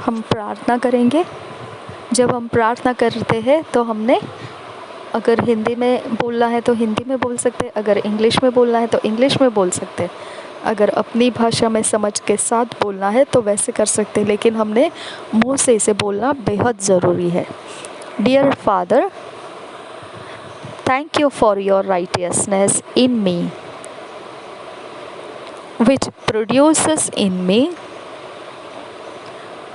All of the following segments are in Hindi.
हम प्रार्थना करेंगे। जब हम प्रार्थना करते हैं तो हमने अगर हिंदी में बोलना है तो हिंदी में बोल सकते हैं, अगर इंग्लिश में बोलना है तो इंग्लिश में बोल सकते हैं, अगर अपनी भाषा में समझ के साथ बोलना है तो वैसे कर सकते हैं, लेकिन हमने मुंह से इसे बोलना बेहद ज़रूरी है। Dear father, thank you for your righteousness in me, which produces in me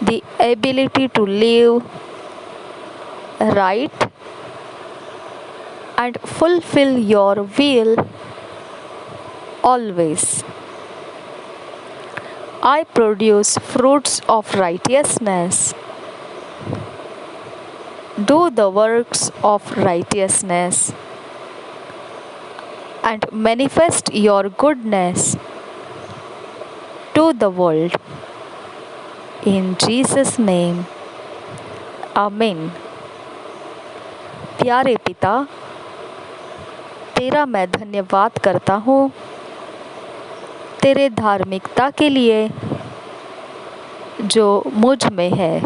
the ability to live right and fulfill your will always. I produce fruits of righteousness, do the works of righteousness, and manifest your goodness to the world. In Jesus' name, Amen. प्यारे पिता, तेरा मैं धन्यवाद करता हूँ तेरे धार्मिकता के लिए जो मुझ में है,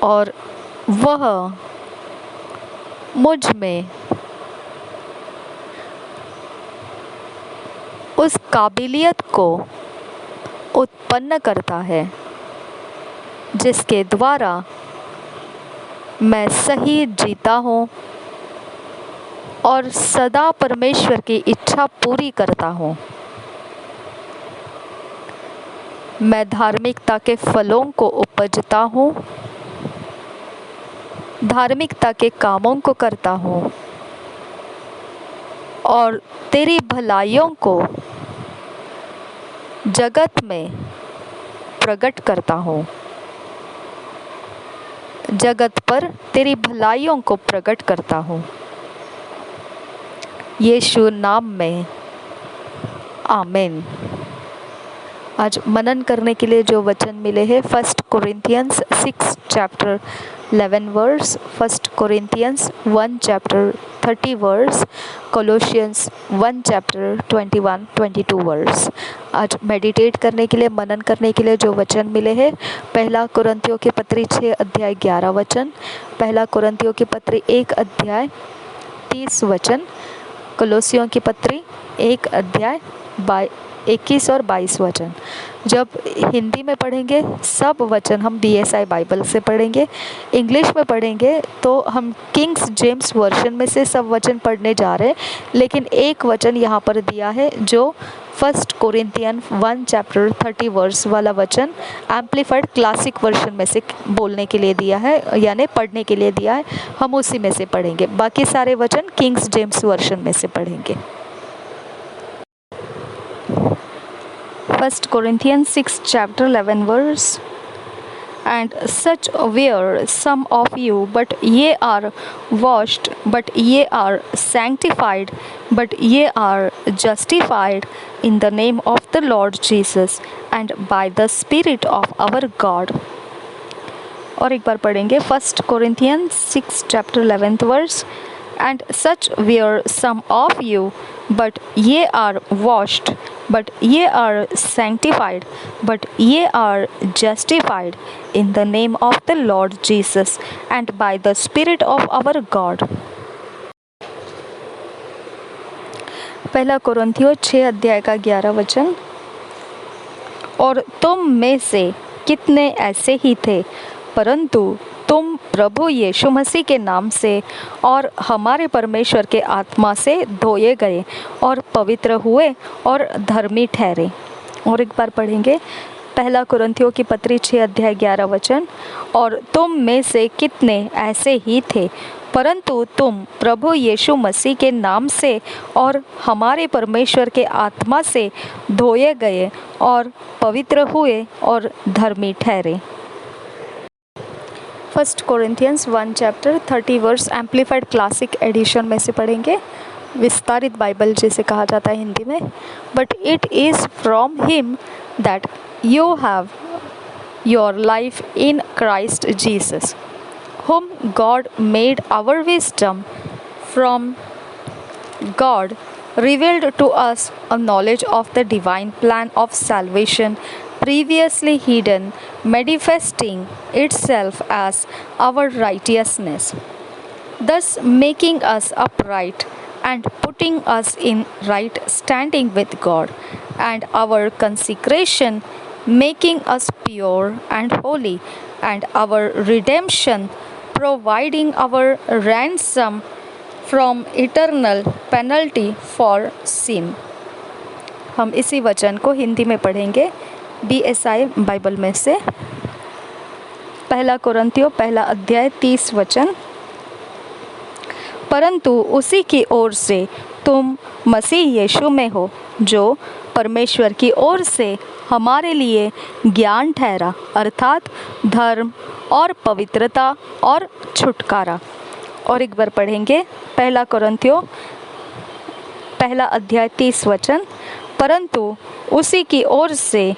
और वह मुझ में उस काबिलियत को उत्पन्न करता है जिसके द्वारा मैं सही जीता हूँ और सदा परमेश्वर की इच्छा पूरी करता हूँ। मैं धार्मिकता के फलों को उपजता हूँ, धार्मिकता के कामों को करता हूँ और तेरी भलाइयों को जगत में प्रकट करता हूँ। जगत पर तेरी भलाइयों को प्रकट करता हूँ। यीशु नाम में, आमीन। आज मनन करने के लिए जो वचन मिले हैं, 1 Corinthians 6 chapter 11 verse, 1 Corinthians 1 chapter 30 verse, Colossians 1 chapter 21-22 verse. आज मेडिटेट करने के लिए, मनन करने के लिए जो वचन मिले हैं, पहला कुरिन्थियों की पत्री 6 अध्याय 11 वचन, पहला कुरिन्थियों की पत्री 1 अध्याय 30 वचन, कोलोसियों की पत्री 1 अध्याय 21 और 22 वचन। जब हिंदी में पढ़ेंगे सब वचन हम BSI बाइबल से पढ़ेंगे, इंग्लिश में पढ़ेंगे तो हम किंग्स जेम्स वर्जन में से सब वचन पढ़ने जा रहे हैं, लेकिन एक वचन यहाँ पर दिया है जो 1 कोरिंथियन 1 चैप्टर 30 वर्स वाला वचन एम्पलीफाइड क्लासिक वर्जन में से बोलने के लिए दिया है, यानी पढ़ने के लिए दिया है। हम उसी में से पढ़ेंगे, बाकी सारे वचन किंग्स जेम्स वर्जन में से पढ़ेंगे। 1 Corinthians 6 chapter 11 verse, and such were some of you, but ye are washed, but ye are sanctified, but ye are justified in the name of the Lord Jesus and by the Spirit of our God. और एक बार पढ़ेंगे 1 Corinthians 6 chapter 11th verse, and such were some of you, but ye are washed, but ye are sanctified, but ye are justified in the name of the Lord Jesus and by the Spirit of our God. पहला कोरिन्थियों 6 अध्याय का 11 वचन, और तुम में से कितने ऐसे ही थे, परंतु तुम प्रभु यीशु मसीह के नाम से और हमारे परमेश्वर के आत्मा से धोए गए और पवित्र हुए और धर्मी ठहरे। और एक बार पढ़ेंगे पहला कुरिन्थियों की पत्री 6 अध्याय 11 वचन, और तुम में से कितने ऐसे ही थे, परंतु तुम प्रभु यीशु मसीह के नाम से और हमारे परमेश्वर के आत्मा से धोए गए और पवित्र हुए और धर्मी ठहरे। 1 Corinthians 1 chapter 30 verse amplified classic edition में से पढ़ेंगे, विस्तारित बाइबल जिसे कहा जाता है हिंदी में। But it is from him that you have your life in Christ Jesus, whom God made our wisdom from God, revealed to us a knowledge of the divine plan of salvation previously hidden, manifesting itself as our righteousness, thus making us upright and putting us in right standing with God, and our consecration, making us pure and holy, and our redemption, providing our ransom from eternal penalty for sin। हम इसी वचन को हिंदी में पढ़ेंगे BSI बाइबल में से। पहला कोरिन्थियों पहला अध्याय 30 वचन। परंतु उसी की ओर से तुम मसीह यीशु में हो, जो परमेश्वर की ओर से हमारे लिए ज्ञान ठहरा, अर्थात धर्म और पवित्रता और छुटकारा। और एक बार पढ़ेंगे पहला कोरिन्थियों पहला अध्याय 30 वचन। परंतु उसी की ओर से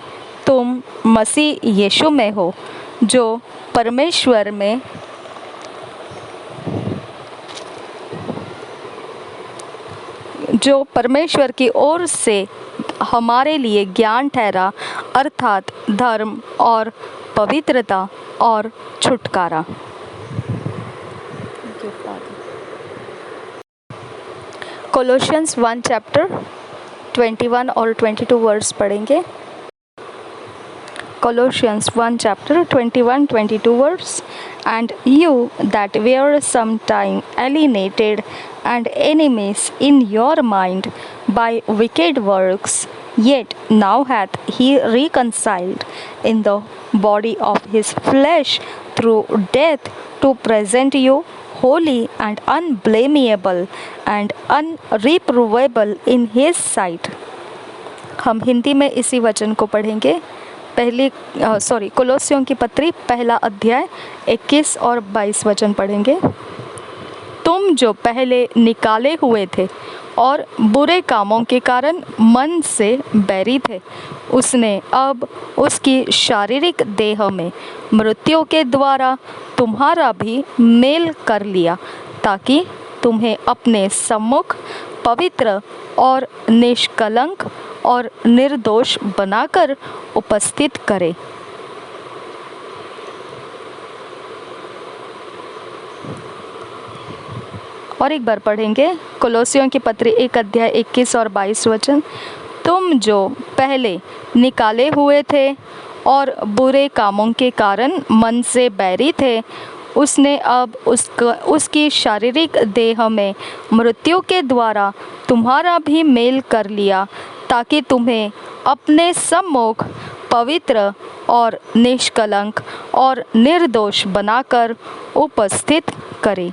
तुम मसीह यीशु में हो, जो परमेश्वर की ओर से हमारे लिए ज्ञान ठहरा, अर्थात धर्म और पवित्रता और छुटकारा। कोलोसियंस 1 चैप्टर 21 और 22 वर्स पढ़ेंगे। Colossians 1 chapter 21-22 verse, and you that were sometime alienated and enemies in your mind by wicked works, yet now hath he reconciled in the body of his flesh through death, to present you holy and unblameable and unreprovable in his sight। हम हिंदी में इसी वचन को पढ़ेंगे। कोलोसियों की पत्री पहला अध्याय 21 और 22 वचन पढ़ेंगे। तुम जो पहले निकाले हुए थे और बुरे कामों के कारण मन से बैरी थे, उसने अब उसकी शारीरिक देह में मृत्यु के द्वारा तुम्हारा भी मेल कर लिया, ताकि तुम्हें अपने सम्मुख पवित्र और निष्कलंक और निर्दोष बनाकर उपस्थित करे। और एक बार पढ़ेंगे कोलोसियों की पत्री 1 अध्याय 21 और 22 वचन। तुम जो पहले निकाले हुए थे और बुरे कामों के कारण मन से बैरी थे, उसने अब उसकी शारीरिक देह में मृत्यु के द्वारा तुम्हारा भी मेल कर लिया, ताकि तुम्हें अपने सम्मुख पवित्र और निष्कलंक और निर्दोष बनाकर उपस्थित करे।